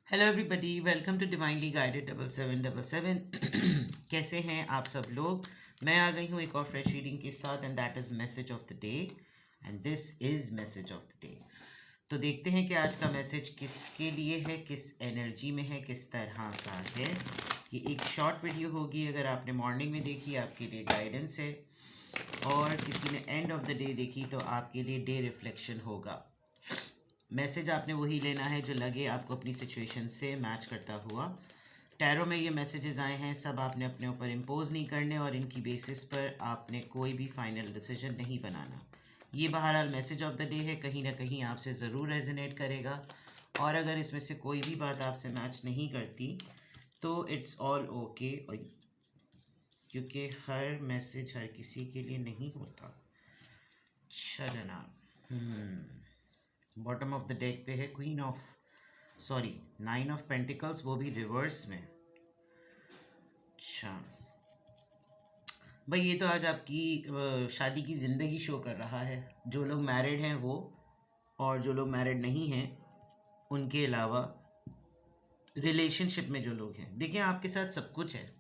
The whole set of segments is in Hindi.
Hello everybody, welcome to divinely guided 7777। कैसे हैं आप सब लोग। मैं आ गई हूँ एक और फ्रेश रीडिंग के साथ and that is message of the day. And this is message of the day. तो देखते हैं कि आज का मैसेज किसके लिए है, किस एनर्जी में है, किस तरह का है। ये एक शॉर्ट वीडियो होगी, अगर आपने मॉर्निंग में देखी आपके लिए गाइडेंस है, और किसी ने एंड ऑफ द डे देखी तो आपके लिए डे रिफ्लेक्शन होगा। मैसेज आपने वही लेना है जो लगे आपको अपनी सिचुएशन से मैच करता हुआ। टैरो में ये मैसेजेस आए हैं, सब आपने अपने ऊपर इम्पोज नहीं करने और इनकी बेसिस पर आपने कोई भी फाइनल डिसीजन नहीं बनाना। ये बहरहाल मैसेज ऑफ द डे है, कहीं ना कहीं आपसे ज़रूर रेजोनेट करेगा। और अगर इसमें से कोई भी बात आपसे मैच नहीं करती तो इट्स ऑल ओके, क्योंकि हर मैसेज हर किसी के लिए नहीं होता। अच्छा जनाब, बॉटम ऑफ द डेक पे है queen of sorry 9 of pentacles, वो भी रिवर्स में। अच्छा भाई, ये तो आज आपकी शादी की ज़िंदगी शो कर रहा है। जो लोग मैरिड हैं वो, और जो लोग मैरिड नहीं हैं उनके अलावा रिलेशनशिप में जो लोग हैं, देखिए आपके साथ सब कुछ है।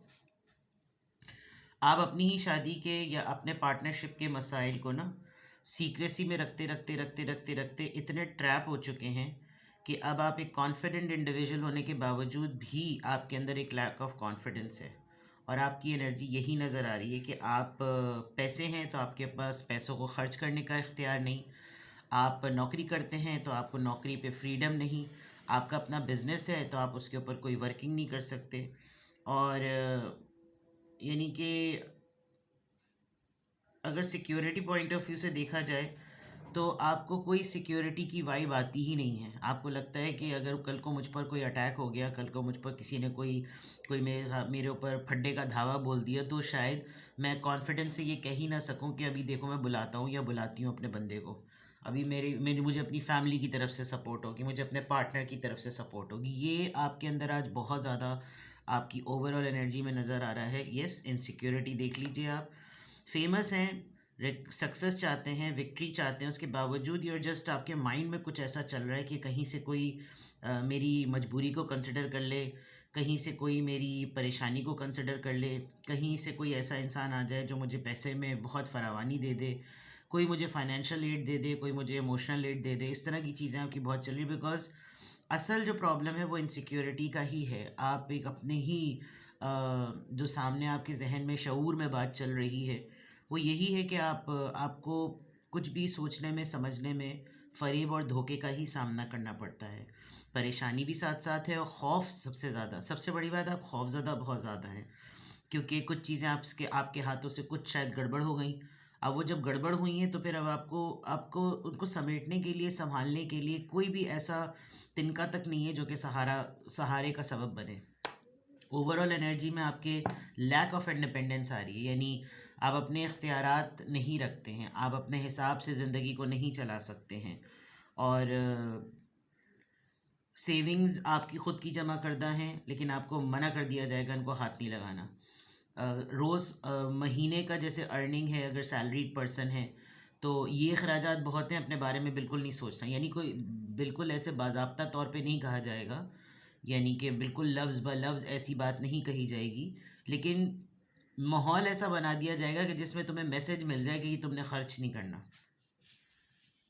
आप अपनी ही शादी के या अपने पार्टनरशिप के मसाइल को ना सीक्रेसी में रखते रखते रखते रखते रखते इतने ट्रैप हो चुके हैं कि अब आप एक कॉन्फिडेंट इंडिविजुअल होने के बावजूद भी आपके अंदर एक लैक ऑफ कॉन्फिडेंस है। और आपकी एनर्जी यही नज़र आ रही है कि आप पैसे हैं तो आपके पास पैसों को खर्च करने का इख्तियार नहीं। आप नौकरी करते हैं तो आपको नौकरी पे फ्रीडम नहीं। आपका अपना बिजनेस है तो आप उसके ऊपर कोई वर्किंग नहीं कर सकते। और यानी कि अगर सिक्योरिटी पॉइंट ऑफ व्यू से देखा जाए तो आपको कोई सिक्योरिटी की वाइब आती ही नहीं है। आपको लगता है कि अगर कल को मुझ पर कोई अटैक हो गया, कल को मुझ पर किसी ने कोई कोई मेरे ऊपर फड्डे का धावा बोल दिया, तो शायद मैं कॉन्फिडेंस से ये कह ही ना सकूं कि अभी देखो मैं बुलाता हूँ या बुलाती हूँ अपने बंदे को। अभी मेरी मुझे अपनी फैमिली की तरफ से सपोर्ट होगी, मुझे अपने पार्टनर की तरफ से सपोर्ट होगी। ये आपके अंदर आज बहुत ज़्यादा आपकी ओवरऑल एनर्जी में नज़र आ रहा है। येस, इनसिक्योरिटी देख लीजिए आप। फेमस हैं, सक्सेस चाहते हैं, विक्ट्री चाहते हैं, उसके बावजूद यूर जस्ट आपके माइंड में कुछ ऐसा चल रहा है कि कहीं से कोई मेरी मजबूरी को कंसिडर कर ले, कहीं से कोई मेरी परेशानी को कंसिडर कर ले, कहीं से कोई ऐसा इंसान आ जाए जो मुझे पैसे में बहुत फरावानी दे दे, कोई मुझे फाइनेंशियल एड दे दे, कोई मुझे इमोशनल एड दे दे। इस तरह की चीज़ें आपकी बहुत चल रही है, बिकॉज असल जो प्रॉब्लम है वो इनसिक्योरिटी का ही है। आप एक अपने ही जो सामने आपके जहन में शऊर में बात चल रही है वो यही है कि आपको कुछ भी सोचने में समझने में फ़रेब और धोखे का ही सामना करना पड़ता है। परेशानी भी साथ साथ है और खौफ सबसे ज़्यादा, सबसे बड़ी बात, आप खौफज़दा बहुत ज़्यादा हैं, क्योंकि कुछ चीज़ें आपके आपके हाथों से कुछ शायद गड़बड़ हो गई। अब वो जब गड़बड़ हुई हैं तो फिर अब आपको आपको उनको समेटने के लिए, संभालने के लिए कोई भी ऐसा तिनका तक नहीं है जो कि सहारे का सबब बने। ओवरऑल एनर्जी में आपके लैक ऑफ इंडिपेंडेंस आ रही है, यानी आप अपने इख्तियारात नहीं रखते हैं, आप अपने हिसाब से ज़िंदगी को नहीं चला सकते हैं। और सेविंग्स आपकी ख़ुद की जमा करदा हैं, लेकिन आपको मना कर दिया जाएगा इनको हाथ नहीं लगाना। रोज़ महीने का जैसे अर्निंग है, अगर सैलरीड पर्सन है तो ये अखराजात बहुत हैं, अपने बारे में बिल्कुल नहीं सोचना। यानी कोई बिल्कुल ऐसे बाज़ाब्ता तौर पे नहीं कहा जाएगा, यानी कि बिल्कुल लफ्ज़ ब लफ्ज़ ऐसी बात नहीं कही जाएगी, लेकिन माहौल ऐसा बना दिया जाएगा कि जिसमें तुम्हें मैसेज मिल जाए कि तुमने खर्च नहीं करना,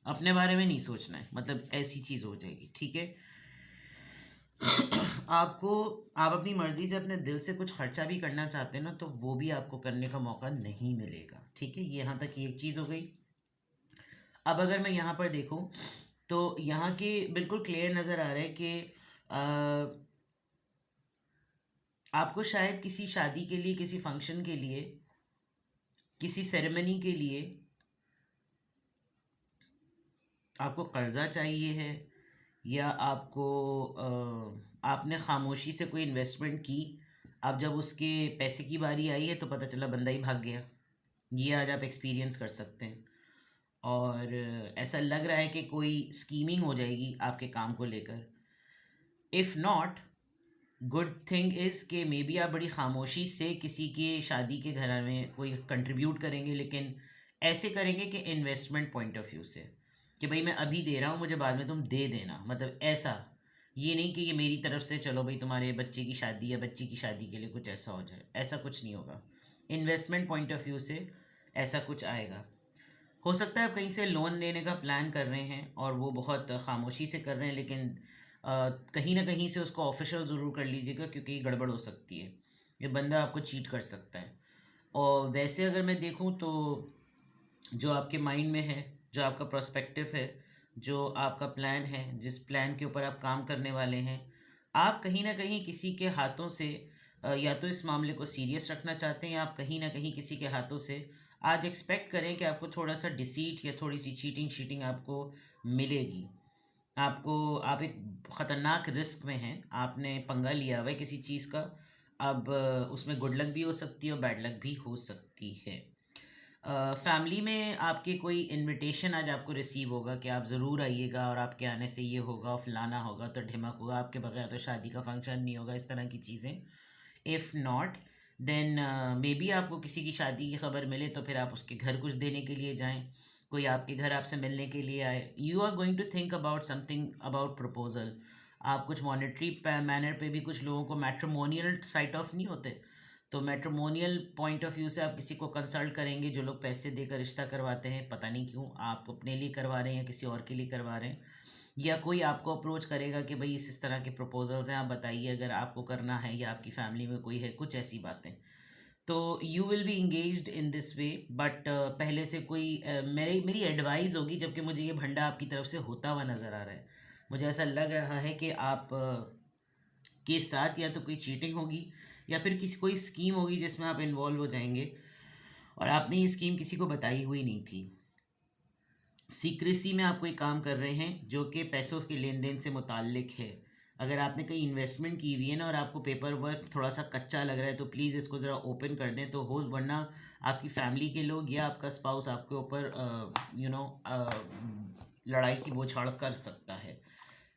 अपने बारे में नहीं सोचना है, मतलब ऐसी चीज़ हो जाएगी। ठीक है, आपको आप अपनी मर्ज़ी से अपने दिल से कुछ खर्चा भी करना चाहते हैं ना, तो वो भी आपको करने का मौका नहीं मिलेगा। ठीक है, ये यहाँ तक ये एक चीज़ हो गई। अब अगर मैं यहाँ पर देखूँ तो यहाँ के बिल्कुल क्लियर नज़र आ रहा है कि आपको शायद किसी शादी के लिए, किसी फंक्शन के लिए, किसी सेरेमनी के लिए आपको कर्ज़ा चाहिए है, या आपको आपने खामोशी से कोई इन्वेस्टमेंट की, अब जब उसके पैसे की बारी आई है तो पता चला बंदा ही भाग गया। ये आज आप एक्सपीरियंस कर सकते हैं। और ऐसा लग रहा है कि कोई स्कीमिंग हो जाएगी आपके काम को लेकर। If not, good thing is कि मे बी आप बड़ी खामोशी से किसी के शादी के घर में कोई कंट्रीब्यूट करेंगे, लेकिन ऐसे करेंगे कि इन्वेस्टमेंट पॉइंट ऑफ व्यू से, कि भाई मैं अभी दे रहा हूँ, मुझे बाद में तुम दे देना, मतलब ऐसा ये नहीं कि ये मेरी तरफ से चलो भाई तुम्हारे बच्चे की शादी या बच्ची की शादी के लिए कुछ ऐसा हो जाए, ऐसा कुछ नहीं होगा। इन्वेस्टमेंट पॉइंट ऑफ व्यू से ऐसा कुछ आएगा। हो सकता है आप कहीं से लोन लेने का प्लान कर रहे हैं और वो बहुत खामोशी से कर रहे हैं, लेकिन कहीं ना कहीं से उसको ऑफिशियल ज़रूर कर लीजिएगा, क्योंकि ये गड़बड़ हो सकती है, ये बंदा आपको चीट कर सकता है। और वैसे अगर मैं देखूं तो जो आपके माइंड में है, जो आपका प्रोस्पेक्टिव है, जो आपका प्लान है, जिस प्लान के ऊपर आप काम करने वाले हैं, आप कहीं ना कहीं किसी के हाथों से या तो इस मामले को सीरियस रखना चाहते हैं, या आप कहीं ना कहीं किसी के हाथों से आज एक्सपेक्ट करें कि आपको थोड़ा सा डिसीट या थोड़ी सी चीटिंग शीटिंग आपको मिलेगी। आपको आप एक ख़तरनाक रिस्क में हैं, आपने पंगा लिया हुआ है किसी चीज़ का। अब उसमें गुड लक भी हो सकती है और बैड लक भी हो सकती है। फैमिली में आपके कोई इनविटेशन आज आपको रिसीव होगा कि आप ज़रूर आइएगा और आपके आने से ये होगा, फलाना होगा तो ढिमक होगा, आपके बगैर तो शादी का फंक्शन नहीं होगा, इस तरह की चीज़ें। If not, then may be आपको किसी की शादी की खबर मिले तो फिर आप उसके घर कुछ देने के लिए जाएं, कोई आपके घर आपसे मिलने के लिए आए, you are going to think about something about proposal. आप कुछ मॉनेटरी मैनर पे भी, कुछ लोगों को मैट्रिमोनियल साइट ऑफ नहीं होते, तो मैट्रिमोनियल पॉइंट ऑफ व्यू से आप किसी को कंसल्ट करेंगे। जो लोग पैसे देकर रिश्ता करवाते हैं, पता नहीं क्यों आप अपने लिए करवा रहे हैं या किसी और के लिए करवा रहे हैं, या कोई आपको अप्रोच करेगा कि भाई इस तरह के प्रपोजल्स हैं, आप बताइए अगर आपको करना है या आपकी फैमिली में कोई है, कुछ ऐसी बातें। तो you will be engaged in this way, but पहले से कोई मेरी एडवाइस होगी, जबकि मुझे ये भंडा आपकी तरफ से होता हुआ नज़र आ रहा है, मुझे ऐसा लग रहा है कि आप के साथ या तो कोई चीटिंग होगी या फिर किसी कोई स्कीम होगी जिसमें आप इन्वॉल्व हो जाएंगे और आपने ये स्कीम किसी को बताई हुई नहीं थी। सीक्रेसी में आप कोई काम कर रहे हैं जो कि पैसों के लेन देन से मुताल्लिक है। अगर आपने कहीं इन्वेस्टमेंट की हुई है ना और आपको पेपर वर्क थोड़ा सा कच्चा लग रहा है, तो प्लीज़ इसको ज़रा ओपन कर दें तो हो, वरना आपकी फैमिली के लोग या आपका स्पाउस आपके ऊपर लड़ाई की बौछार कर सकता है।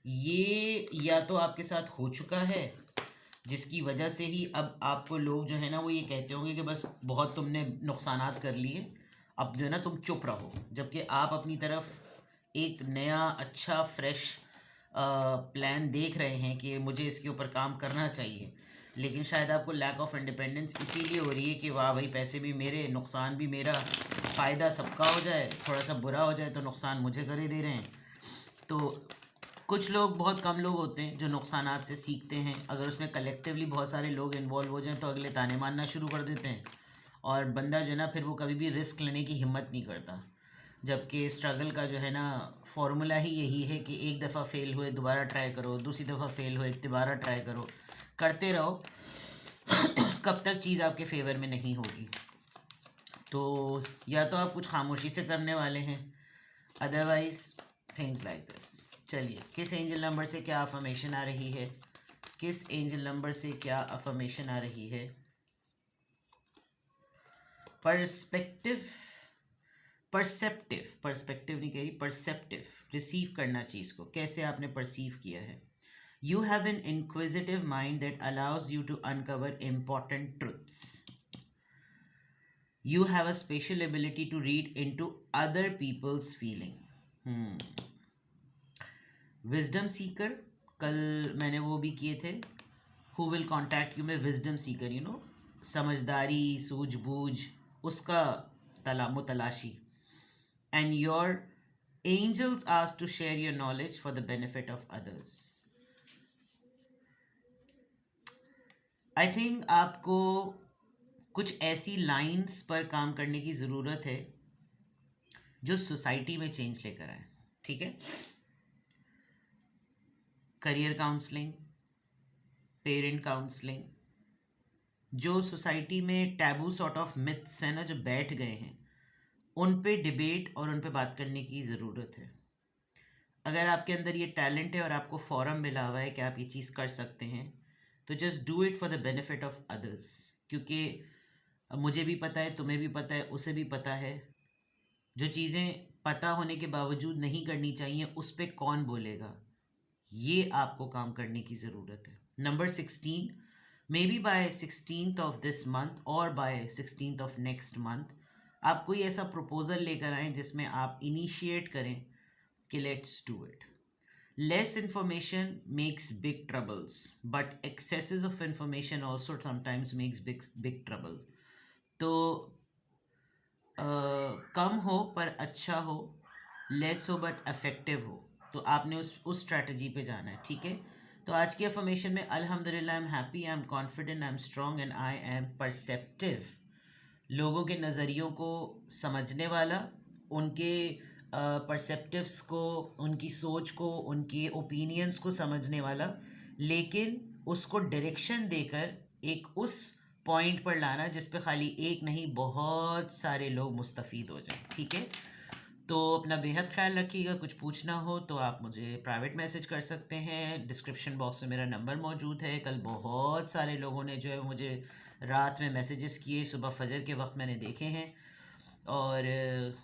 ये या तो आपके साथ हो चुका है, जिसकी वजह से ही अब आपको लोग जो है ना वो ये कहते होंगे कि बस बहुत तुमने नुकसानात कर लिए, अब जो है ना तुम चुप रहो, जबकि आप अपनी तरफ एक नया अच्छा फ्रेश प्लान देख रहे हैं कि मुझे इसके ऊपर काम करना चाहिए। लेकिन शायद आपको लैक ऑफ इंडिपेंडेंस इसीलिए हो रही है कि वाह भाई पैसे भी मेरे, नुकसान भी मेरा, फ़ायदा सबका हो जाए, थोड़ा सा बुरा हो जाए तो नुकसान मुझे करे दे रहे हैं। तो कुछ लोग, बहुत कम लोग होते हैं जो नुकसानात से सीखते हैं। अगर उसमें कलेक्टिवली बहुत सारे लोग इन्वॉल्व हो जाएं तो अगले ताने मारना शुरू कर देते हैं और बंदा जो है ना फिर वो कभी भी रिस्क लेने की हिम्मत नहीं करता। जबकि स्ट्रगल का जो है ना फॉर्मूला ही यही है कि एक दफ़ा फेल हुए दोबारा ट्राई करो, दूसरी दफ़ा फेल हुए दोबारा ट्राई करो, करते रहो कब तक चीज़ आपके फेवर में नहीं होगी। तो या तो आप कुछ खामोशी से करने वाले हैं, अदरवाइज थिंग्स लाइक दिस। चलिए, किस एंजल नंबर से क्या अफर्मेशन आ रही है, किस एंजल नंबर से क्या अफर्मेशन आ रही है। पर्सपेक्टिव, पर्सपेक्टिव नहीं कह रही, परसेप्टिव, रिसीव करना चीज़ को, कैसे आपने परसीव किया है। You have an inquisitive mind that allows you to uncover important truths. You have a special ability to read into other people's feeling. Wisdom seeker, कल मैंने वो भी किए थे, हु विल कॉन्टैक्ट यू में विजडम सीकर, यू नो, समझदारी, सूझबूझ, उसका मुतलाशी। And your angels ask to share your knowledge for the benefit of others. I think आपको कुछ ऐसी लाइंस पर काम करने की ज़रूरत है जो सोसाइटी में चेंज लेकर आए, ठीक है। करियर काउंसलिंग, पेरेंट काउंसलिंग, जो सोसाइटी में टैबू सॉर्ट ऑफ मिथ्स हैं ना जो बैठ गए हैं, उन पे डिबेट और उन पे बात करने की ज़रूरत है। अगर आपके अंदर ये टैलेंट है और आपको फोरम मिला हुआ है कि आप ये चीज़ कर सकते हैं, तो just do it for the benefit of others. क्योंकि मुझे भी पता है, तुम्हें भी पता है, उसे भी पता है, जो चीज़ें पता होने के बावजूद नहीं करनी चाहिए उस पर कौन बोलेगा, ये आपको काम करने की ज़रूरत है। Number 16, maybe by 16th of this month और by 16th of next month आप कोई ऐसा प्रपोज़ल लेकर आएँ जिसमें आप इनिशिएट करें कि let's do it. Less information makes big troubles, but excesses of information also sometimes makes big trouble. तो कम हो पर अच्छा हो, लेस हो बट इफेक्टिव हो, तो आपने उस स्ट्रेटजी पे जाना है, ठीक है। तो आज की अफर्मेशन में अल्हम्दुलिल्लाह I am happy, I am confident, I am strong and I am perceptive. लोगों के नज़रियों को समझने वाला, उनके परसेप्टिव्स को, उनकी सोच को, उनके ओपिनियंस को समझने वाला, लेकिन उसको डायरेक्शन देकर एक उस पॉइंट पर लाना जिस पे खाली एक नहीं बहुत सारे लोग मुस्तफ़ीद हो जाएं, ठीक है। तो अपना बेहद ख्याल रखिएगा। कुछ पूछना हो तो आप मुझे प्राइवेट मैसेज कर सकते हैं, डिस्क्रिप्शन बॉक्स में मेरा नंबर मौजूद है। कल बहुत सारे लोगों ने जो है मुझे रात में मैसेजेस किए, सुबह फजर के वक्त मैंने देखे हैं। और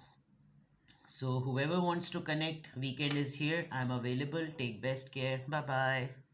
so whoever wants to connect, weekend is here, I'm available. Take best care. Bye bye.